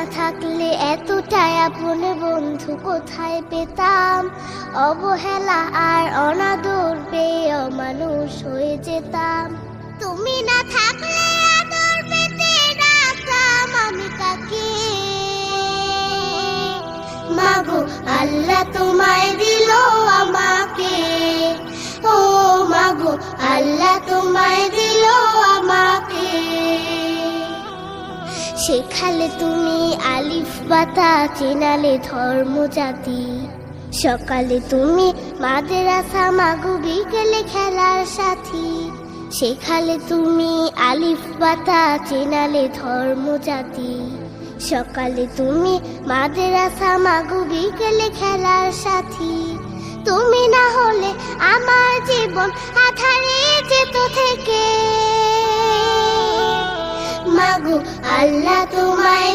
না থাকলে এতটাই আপন বন্ধু কোথায় পেতাম। অবহেলা আর অনাদর পেয়ে অমানুষ হয়ে যেতাম। তুমি না থাকলে আদর পেতে ডাকতাম আমি কাকে? মাগো আল্লাহ তোমায় দিল আমাকে, ও মাগো আল্লাহ তোমায় দিল আমাকে। শেখালে তুমি আলিফ বাতা, চেনালে ধর্ম জাতি। সকালে তুমি মাদ্রাসা, মাগো বিকেলে খেলার সাথী। শেখালে তুমি আলিফ বাতা, চেনালে ধর্ম জাতি। সকালে তুমি মাদ্রাসা, মাগো বিকেলে খেলার সাথী। তুমি না হলে আমার জীবন আধারে যেত থেকে। মাগো আল্লাহ তোমায়